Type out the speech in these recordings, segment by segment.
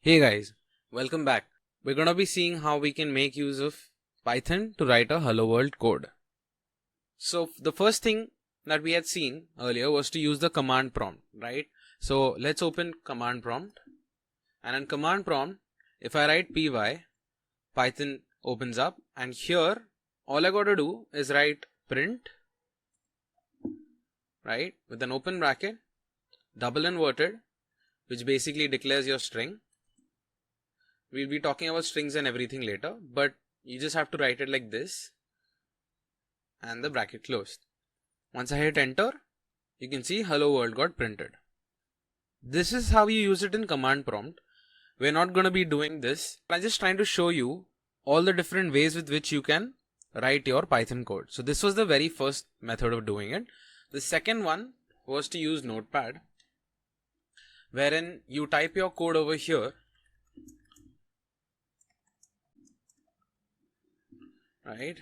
Hey guys, welcome back. We're gonna be seeing how we can make use of Python to write a hello world code. So the first thing that we had seen earlier was to use the command prompt, right? So let's open command prompt, and in command prompt, if I write py, Python opens up, and here all I gotta do is write print, right, with an open bracket, double inverted, which basically declares your string. We'll be talking about strings and everything later, but you just have to write it like this and the bracket closed. Once I hit enter, you can see hello world got printed. This is how you use it in command prompt. We're not going to be doing this. I'm just trying to show you all the different ways with which you can write your Python code. So this was the very first method of doing it. The second one was to use Notepad, wherein you type your code over here. Right,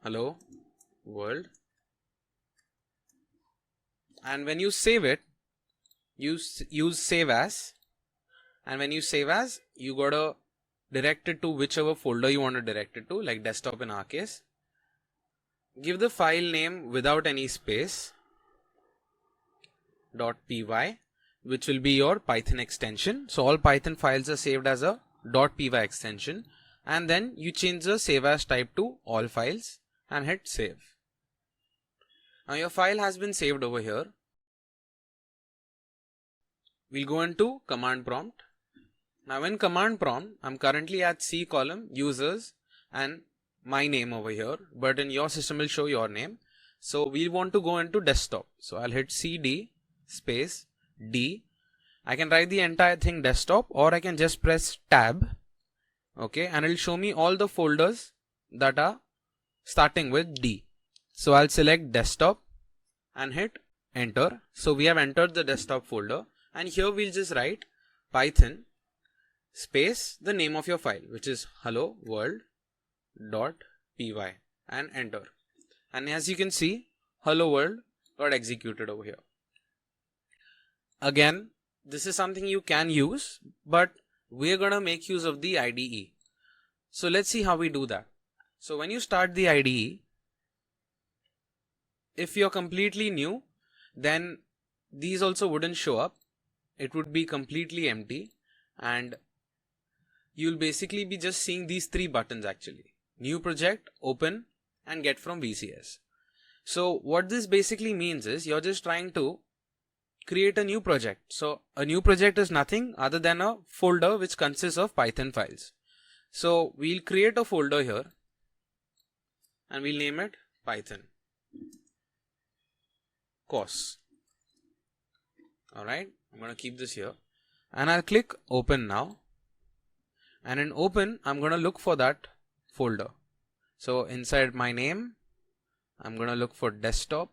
hello world, and when you save it, you use save as, and when you save as, you gotta direct it to whichever folder you want to direct it to, like desktop in our case. Give the file name without any space .py, which will be your Python extension. So all Python files are saved as a .py extension. And then you change the save as type to all files and hit save. Now your file has been saved over here. We'll go into command prompt. Now in command prompt, I'm currently at C column, users, and my name over here, but in your system will show your name. So we want to go into desktop. So I'll hit CD space D. I can write the entire thing desktop, or I can just press tab. Okay, and it'll show me all the folders that are starting with D. So I'll select desktop and hit enter. So we have entered the desktop folder, and here we'll just write Python space the name of your file, which is hello world.py, and enter. And as you can see, hello world got executed over here. Again, this is something you can use, but we're gonna make use of the IDE. So let's see how we do that. So when you start the IDE, if you're completely new, then these also wouldn't show up. It would be completely empty, and you'll basically be just seeing these three buttons actually: new project, open, and get from VCS. So what this basically means is you're just trying to create a new project. So a new project is nothing other than a folder which consists of Python files. So we'll create a folder here and we'll name it Python course. Alright, I'm going to keep this here and I'll click open now, and in open I'm going to look for that folder. So inside my name, I'm going to look for desktop.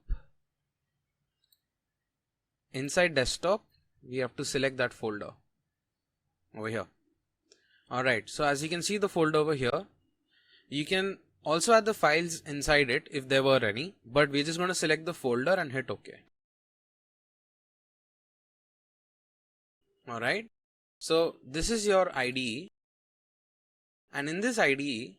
Inside desktop, we have to select that folder over here. Alright, so as you can see the folder over here, you can also add the files inside it if there were any, but we're just going to select the folder and hit OK. Alright, so this is your IDE, and in this IDE,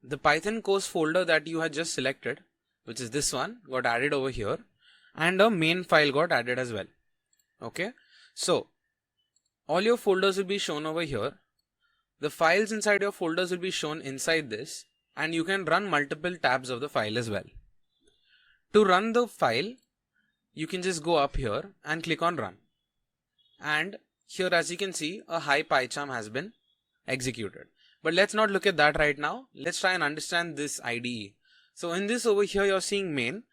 the Python course folder that you had just selected, which is this one, got added over here, and a main file got added as well. Okay, so all your folders will be shown over here. The files inside your folders will be shown inside this, and you can run multiple tabs of the file as well. To run the file, you can just go up here and click on run. And here, as you can see, a hi PyCharm has been executed. But let's not look at that right now. Let's try and understand this IDE. So in this over here, you're seeing main.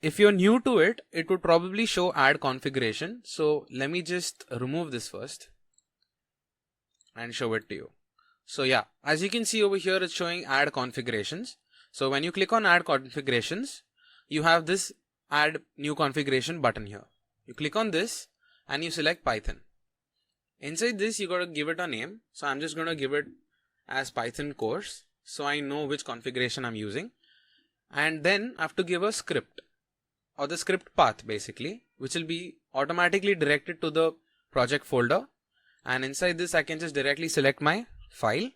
If you're new to it, it would probably show add configuration. So let me just remove this first and show it to you. So yeah, as you can see over here, it's showing add configurations. So when you click on add configurations, you have this add new configuration button here. You click on this and you select Python. Inside this, you got to give it a name. So I'm just going to give it as Python course, so I know which configuration I'm using. And then I have to give a script, or the script path basically, which will be automatically directed to the project folder, and inside this I can just directly select my file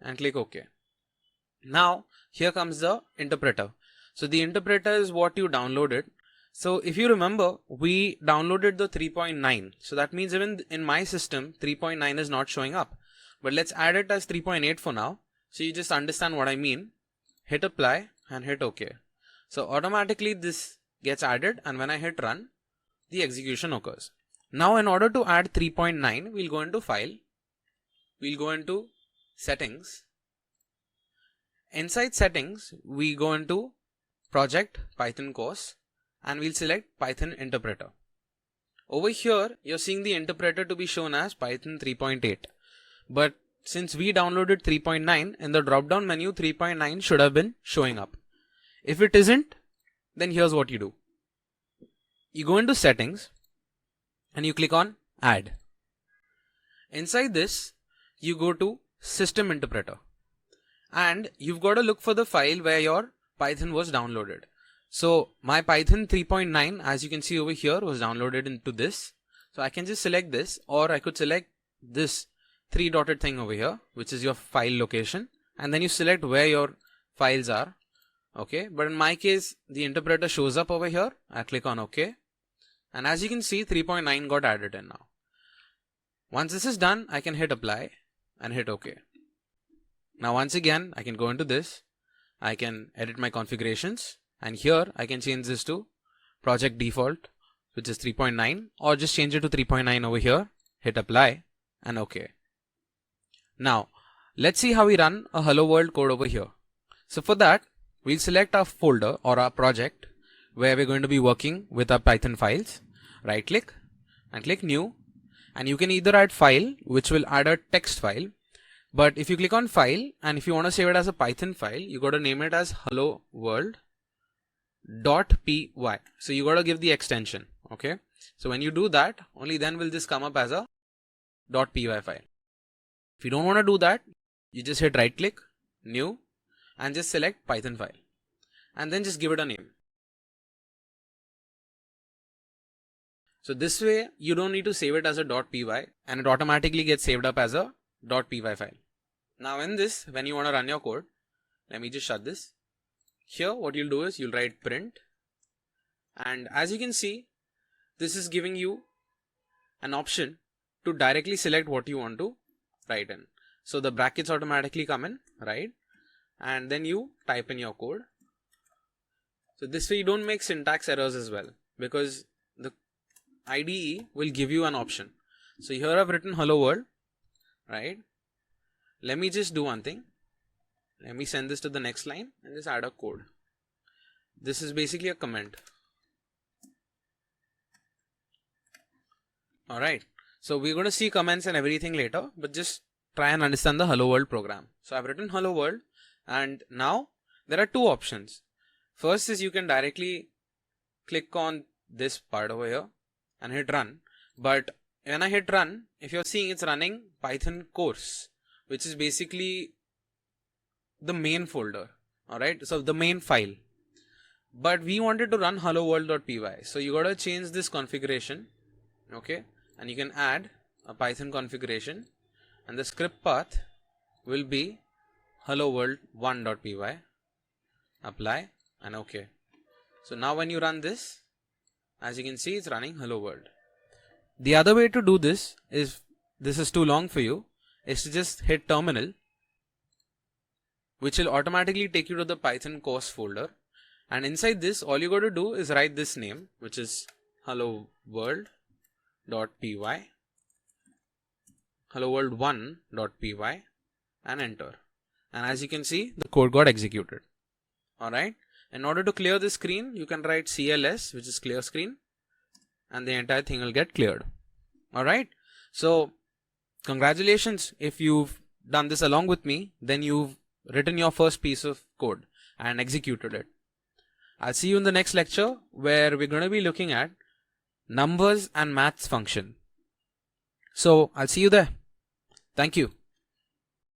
and click OK. Now here comes the interpreter. So the interpreter is what you downloaded. So if you remember, we downloaded the 3.9. So that means even in my system 3.9 is not showing up. But let's add it as 3.8 for now. So you just understand what I mean. Hit apply and hit OK. So automatically this gets added, and when I hit run, the execution occurs. Now in order to add 3.9, we'll go into file. We'll go into settings. Inside settings, we go into project Python course and we'll select Python interpreter. Over here, you're seeing the interpreter to be shown as Python 3.8. But since we downloaded 3.9, in the drop down menu 3.9 should have been showing up. If it isn't, then here's what you do. You go into settings and you click on add. Inside this, you go to system interpreter. And you've got to look for the file where your Python was downloaded. So my Python 3.9, as you can see over here, was downloaded into this. So I can just select this, or I could select this 3 dotted thing over here, which is your file location. And then you select where your files are. Okay. But in my case, the interpreter shows up over here. I click on OK. And as you can see, 3.9 got added in now. Once this is done, I can hit apply and hit OK. Now once again, I can go into this, I can edit my configurations, and here I can change this to project default, which is 3.9, or just change it to 3.9 over here, hit apply and OK. Now let's see how we run a hello world code over here. So for that, we'll select our folder or our project where we're going to be working with our Python files. Right click and click new, and you can either add file, which will add a text file. But if you click on file, and if you want to save it as a Python file, you got to name it as hello world.py. So you got to give the extension. Okay. So when you do that, only then will this come up as a .py file. If you don't want to do that, you just hit right click, new, and just select Python file. And then just give it a name. So this way, you don't need to save it as a .py, and it automatically gets saved up as a .py file. Now in this, when you want to run your code, let me just shut this. Here what you'll do is you'll write print, and as you can see, this is giving you an option to directly select what you want to write in. So the brackets automatically come in, right? And then you type in your code. So this way you don't make syntax errors as well, because the IDE will give you an option. So here I've written hello world, right? Let me just do one thing. Let me send this to the next line and just add a code. This is basically a comment. Alright, so we're going to see comments and everything later, but just try and understand the hello world program. So I've written hello world, and now there are two options. First is you can directly click on this part over here and hit run. But when I hit run, if you're seeing, it's running Python course, which is basically the main folder. Alright, so the main file. But we wanted to run hello world.py. So you gotta change this configuration. Okay, and you can add a Python configuration, and the script path will be hello world1.py. Apply and OK. So now when you run this, as you can see, it's running hello world. The other way to do this is too long for you, is to just hit terminal, which will automatically take you to the Python course folder. And inside this, all you got to do is write this name, which is hello world.py, hello world1.py, and enter. And as you can see, the code got executed. Alright. In order to clear the screen, you can write CLS, which is clear screen, and the entire thing will get cleared. Alright. So congratulations. If you've done this along with me, then you've written your first piece of code and executed it. I'll see you in the next lecture, where we're going to be looking at numbers and maths function. So I'll see you there. Thank you.